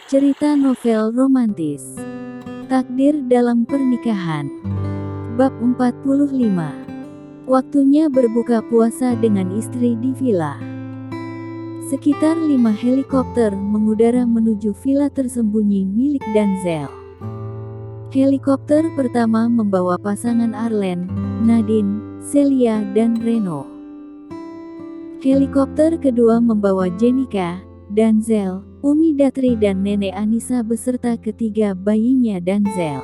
Cerita novel romantis. Takdir dalam pernikahan. Bab 45. Waktunya berbuka puasa dengan istri di villa. Sekitar 5 helikopter mengudara menuju villa tersembunyi milik Denzel. Helikopter pertama membawa pasangan Arlen, Nadine, Celia dan Reno. Helikopter kedua membawa Jenica, Denzel, Umi Datri dan Nenek Anissa beserta ketiga bayinya Denzel.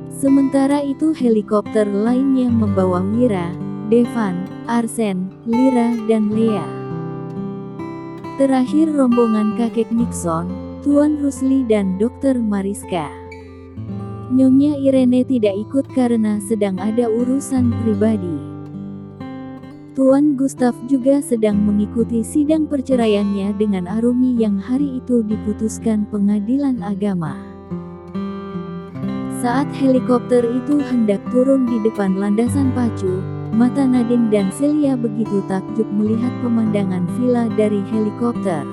Sementara itu helikopter lainnya membawa Wira, Devan, Arsen, Lira dan Lea. Terakhir rombongan kakek Nixon, Tuan Rusli dan Dr. Mariska. Nyonya Irene tidak ikut karena sedang ada urusan pribadi. Tuan Gustav juga sedang mengikuti sidang perceraiannya dengan Arumi yang hari itu diputuskan pengadilan agama. Saat helikopter itu hendak turun di depan landasan pacu, mata Nadine dan Celia begitu takjub melihat pemandangan villa dari helikopter.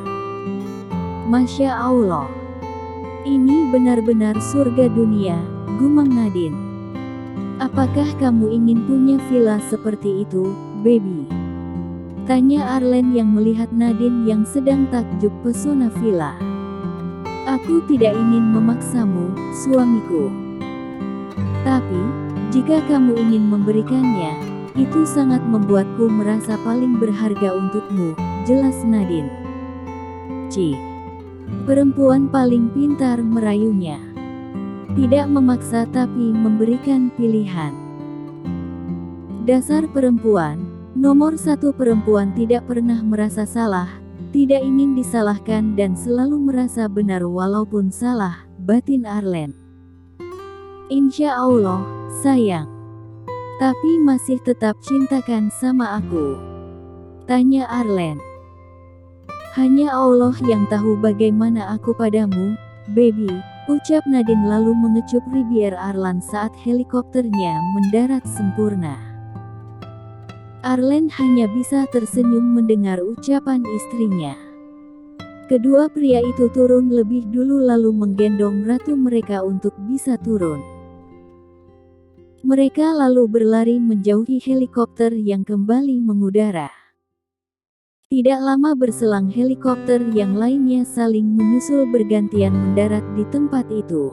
Masya Allah, ini benar-benar surga dunia, gumam Nadine. Apakah kamu ingin punya villa seperti itu, baby? Tanya Arlen yang melihat Nadine yang sedang takjub pesona villa. Aku tidak ingin memaksamu, suamiku. Tapi, jika kamu ingin memberikannya, itu sangat membuatku merasa paling berharga untukmu, jelas Nadine. Cih. Perempuan paling pintar merayunya. Tidak memaksa tapi memberikan pilihan. Dasar perempuan, nomor 1 perempuan tidak pernah merasa salah, tidak ingin disalahkan dan selalu merasa benar walaupun salah, batin Arlen. Insya Allah, sayang. Tapi masih tetap cintakan sama aku? Tanya Arlen. Hanya Allah yang tahu bagaimana aku padamu, baby, ucap Nadine lalu mengecup bibir Arlen saat helikopternya mendarat sempurna. Arlen hanya bisa tersenyum mendengar ucapan istrinya. Kedua pria itu turun lebih dulu lalu menggendong ratu mereka untuk bisa turun. Mereka lalu berlari menjauhi helikopter yang kembali mengudara. Tidak lama berselang helikopter yang lainnya saling menyusul bergantian mendarat di tempat itu.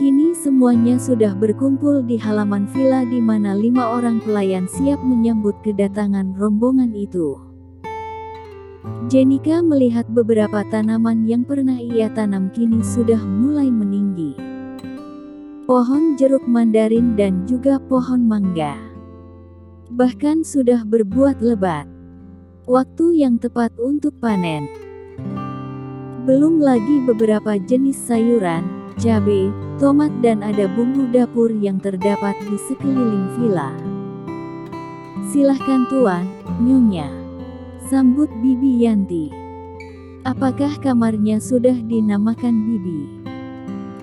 Kini semuanya sudah berkumpul di halaman villa di mana 5 orang pelayan siap menyambut kedatangan rombongan itu. Jenica melihat beberapa tanaman yang pernah ia tanam kini sudah mulai meninggi. Pohon jeruk mandarin dan juga pohon mangga. Bahkan sudah berbuah lebat. Waktu yang tepat untuk panen. Belum lagi beberapa jenis sayuran, cabai, tomat dan ada bumbu dapur yang terdapat di sekeliling villa. Silahkan Tuan, Nyonya. Sambut Bibi Yanti. Apakah kamarnya sudah dinamakan Bibi?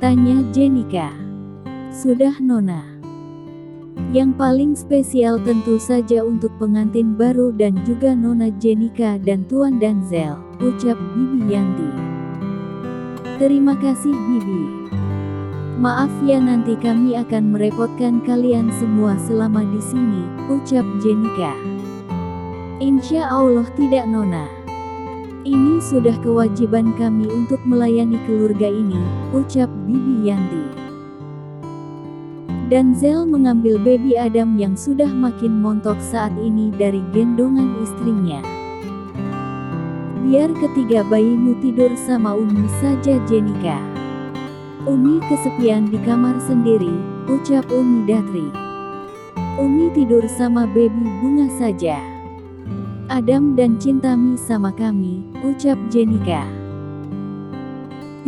Tanya Jenica. Sudah Nona. Yang paling spesial tentu saja untuk pengantin baru dan juga Nona Jenica dan Tuan Denzel, ucap Bibi Yanti. Terima kasih Bibi. Maaf ya nanti kami akan merepotkan kalian semua selama di sini, ucap Jenica. Insya Allah tidak Nona. Ini sudah kewajiban kami untuk melayani keluarga ini, ucap Bibi Yanti. Denzel mengambil baby Adam yang sudah makin montok saat ini dari gendongan istrinya. Biar ketiga bayimu tidur sama Umi saja Jenica. Umi kesepian di kamar sendiri, ucap Umi Datri. Umi tidur sama baby Bunga saja. Adam dan Cintami sama kami, ucap Jenica.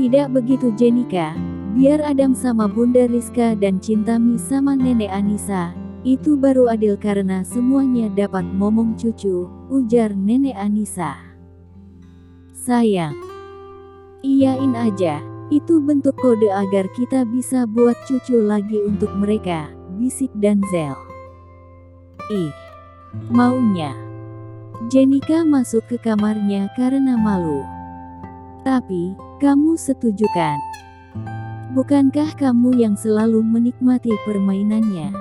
Tidak begitu Jenica. Biar Adam sama Bunda Rizka dan Cintami sama Nenek Anissa, itu baru adil karena semuanya dapat momong cucu, ujar Nenek Anissa. Sayang. Iyain aja, itu bentuk kode agar kita bisa buat cucu lagi untuk mereka, bisik Denzel. Ih, maunya. Jenica masuk ke kamarnya karena malu. Tapi, kamu setuju kan? Bukankah kamu yang selalu menikmati permainannya?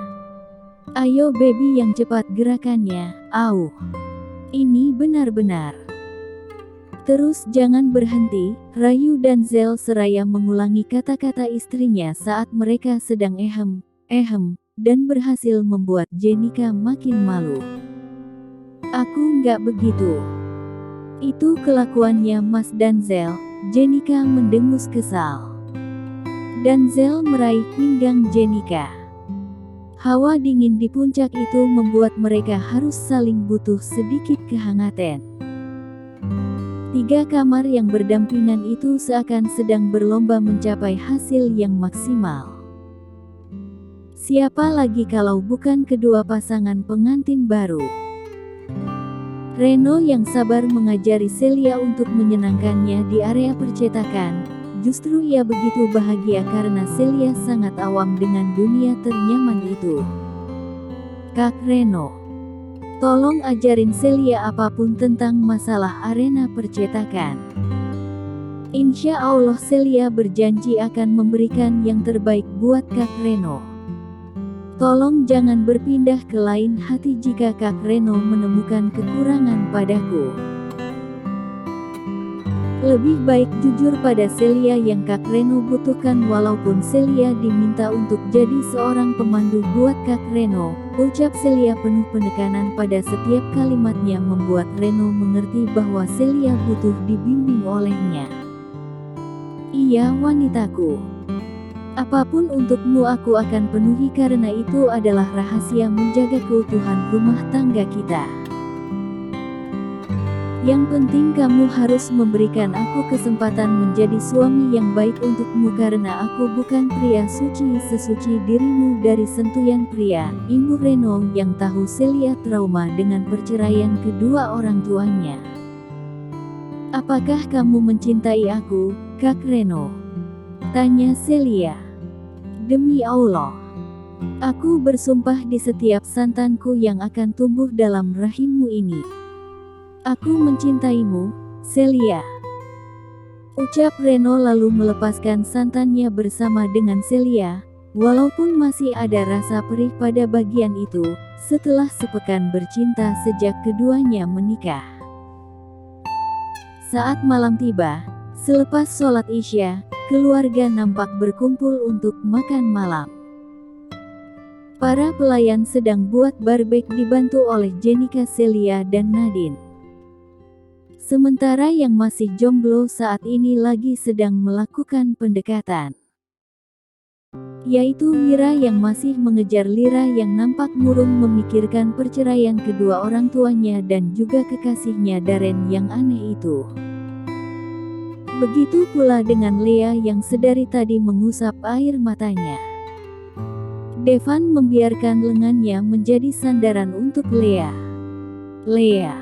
Ayo baby yang cepat gerakannya, au. Ini benar-benar. Terus jangan berhenti, rayu dan Zel seraya mengulangi kata-kata istrinya saat mereka sedang dan berhasil membuat Jenika makin malu. Aku nggak begitu. Itu kelakuannya Mas Danzel, Jenika mendengus kesal. Danzel meraih pinggang Jenika. Hawa dingin di puncak itu membuat mereka harus saling butuh sedikit kehangatan. 3 kamar yang berdampingan itu seakan sedang berlomba mencapai hasil yang maksimal. Siapa lagi kalau bukan kedua pasangan pengantin baru? Reno yang sabar mengajari Celia untuk menyenangkannya di area percetakan. Justru ia begitu bahagia karena Celia sangat awam dengan dunia ternyaman itu. Kak Reno, tolong ajarin Celia apapun tentang masalah arena percetakan. Insya Allah Celia berjanji akan memberikan yang terbaik buat Kak Reno. Tolong jangan berpindah ke lain hati jika Kak Reno menemukan kekurangan padaku. Lebih baik jujur pada Celia yang Kak Reno butuhkan walaupun Celia diminta untuk jadi seorang pemandu buat Kak Reno. Ucap Celia penuh penekanan pada setiap kalimatnya membuat Reno mengerti bahwa Celia butuh dibimbing olehnya. Iya wanitaku. Apapun untukmu aku akan penuhi karena itu adalah rahasia menjaga keutuhan rumah tangga kita. Yang penting kamu harus memberikan aku kesempatan menjadi suami yang baik untukmu karena aku bukan pria suci sesuci dirimu dari sentuhan pria. Ibu Reno yang tahu Celia trauma dengan perceraian kedua orang tuanya. Apakah kamu mencintai aku, Kak Reno? Tanya Celia. Demi Allah. Aku bersumpah di setiap santanku yang akan tumbuh dalam rahimmu ini. Aku mencintaimu, Celia. Ucap Reno lalu melepaskan santannya bersama dengan Celia, walaupun masih ada rasa perih pada bagian itu, setelah sepekan bercinta sejak keduanya menikah. Saat malam tiba, selepas sholat Isya, keluarga nampak berkumpul untuk makan malam. Para pelayan sedang buat barbek dibantu oleh Jenika, Celia dan Nadine. Sementara yang masih jomblo saat ini lagi sedang melakukan pendekatan. Yaitu Mira yang masih mengejar Lira yang nampak murung memikirkan perceraian kedua orang tuanya dan juga kekasihnya Darren yang aneh itu. Begitu pula dengan Lea yang sedari tadi mengusap air matanya. Devan membiarkan lengannya menjadi sandaran untuk Lea. Lea.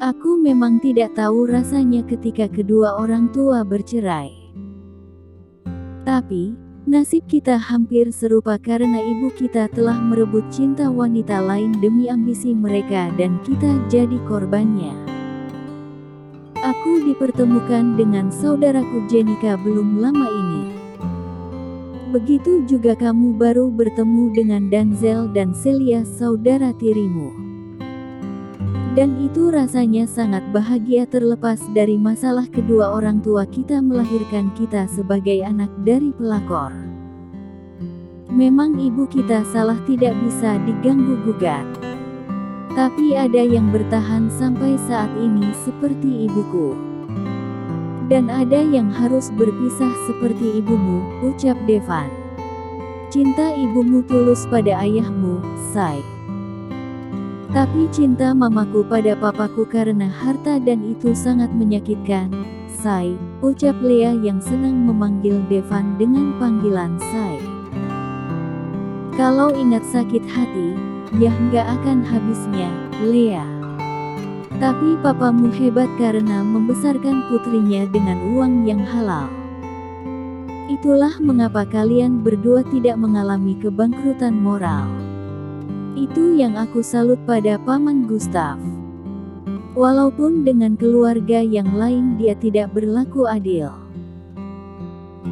Aku memang tidak tahu rasanya ketika kedua orang tua bercerai. Tapi, nasib kita hampir serupa karena ibu kita telah merebut cinta wanita lain demi ambisi mereka dan kita jadi korbannya. Aku dipertemukan dengan saudaraku Jenika belum lama ini. Begitu juga kamu baru bertemu dengan Danzel dan Celia saudara tirimu. Dan itu rasanya sangat bahagia terlepas dari masalah kedua orang tua kita melahirkan kita sebagai anak dari pelakor. Memang ibu kita salah tidak bisa diganggu gugat. Tapi ada yang bertahan sampai saat ini seperti ibuku. Dan ada yang harus berpisah seperti ibumu, ucap Devan. Cinta ibumu tulus pada ayahmu, Say. Tapi cinta mamaku pada papaku karena harta dan itu sangat menyakitkan, Say, ucap Lea yang senang memanggil Devan dengan panggilan Say. Kalau ingat sakit hati, ya nggak akan habisnya, Lea. Tapi papamu hebat karena membesarkan putrinya dengan uang yang halal. Itulah mengapa kalian berdua tidak mengalami kebangkrutan moral. Itu yang aku salut pada Paman Gustav. Walaupun dengan keluarga yang lain dia tidak berlaku adil.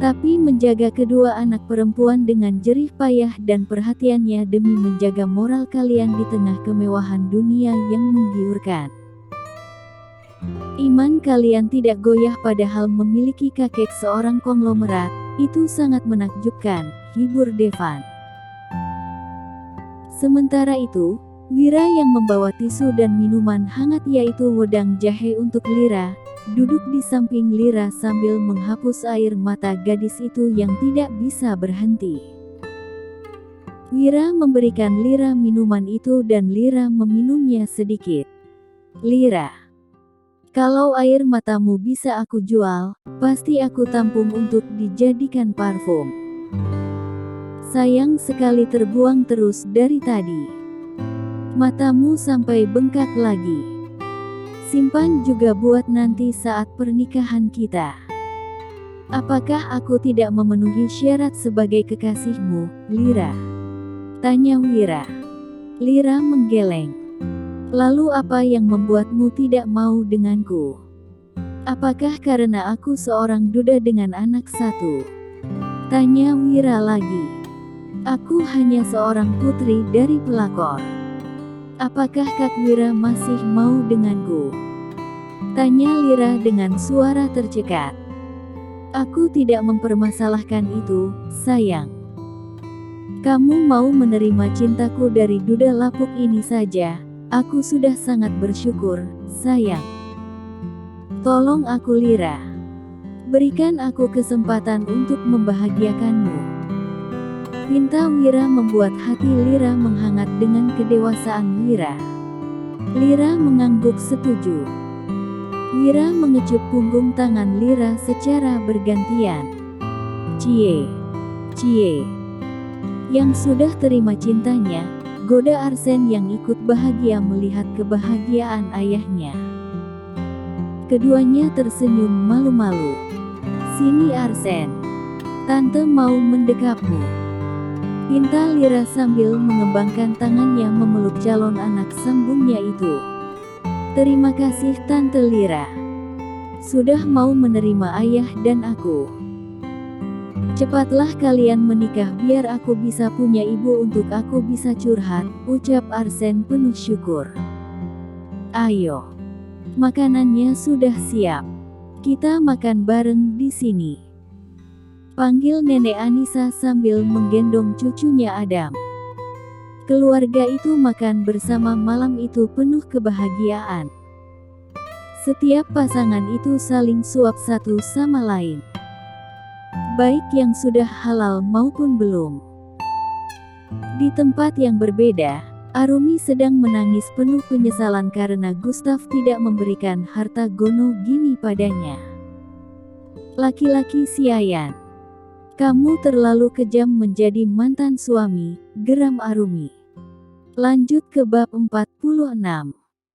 Tapi menjaga kedua anak perempuan dengan jerih payah dan perhatiannya demi menjaga moral kalian di tengah kemewahan dunia yang menggiurkan. Iman kalian tidak goyah padahal memiliki kakek seorang konglomerat, itu sangat menakjubkan, hibur Devan. Sementara itu, Wira yang membawa tisu dan minuman hangat yaitu wedang jahe untuk Lira, duduk di samping Lira sambil menghapus air mata gadis itu yang tidak bisa berhenti. Wira memberikan Lira minuman itu dan Lira meminumnya sedikit. Lira, kalau air matamu bisa aku jual, pasti aku tampung untuk dijadikan parfum. Sayang sekali terbuang terus dari tadi. Matamu sampai bengkak lagi. Simpan juga buat nanti saat pernikahan kita. Apakah aku tidak memenuhi syarat sebagai kekasihmu, Lira? Tanya Wira. Lira menggeleng. Lalu apa yang membuatmu tidak mau denganku? Apakah karena aku seorang duda dengan anak satu? Tanya Wira lagi. Aku hanya seorang putri dari pelakor. Apakah Kak Wira masih mau denganku? Tanya Lira dengan suara tercekat. Aku tidak mempermasalahkan itu, sayang. Kamu mau menerima cintaku dari duda lapuk ini saja, aku sudah sangat bersyukur, sayang. Tolong aku Lira. Berikan aku kesempatan untuk membahagiakanmu. Pinta Wira membuat hati Lira menghangat dengan kedewasaan Wira. Lira mengangguk setuju. Wira mengecup punggung tangan Lira secara bergantian. Cie, cie. Yang sudah terima cintanya, goda Arsen yang ikut bahagia melihat kebahagiaan ayahnya. Keduanya tersenyum malu-malu. Sini Arsen. Tante mau mendekapmu. Pinta Lira sambil mengembangkan tangannya memeluk calon anak sambungnya itu. Terima kasih Tante Lira. Sudah mau menerima ayah dan aku. Cepatlah kalian menikah biar aku bisa punya ibu untuk aku bisa curhat, ucap Arsen penuh syukur. Ayo. Makanannya sudah siap. Kita makan bareng di sini. Panggil Nenek Anissa sambil menggendong cucunya Adam. Keluarga itu makan bersama malam itu penuh kebahagiaan. Setiap pasangan itu saling suap satu sama lain. Baik yang sudah halal maupun belum. Di tempat yang berbeda, Arumi sedang menangis penuh penyesalan karena Gustaf tidak memberikan harta gono gini padanya. Laki-laki siayan. Kamu terlalu kejam menjadi mantan suami, geram Arumi. Lanjut ke bab 46.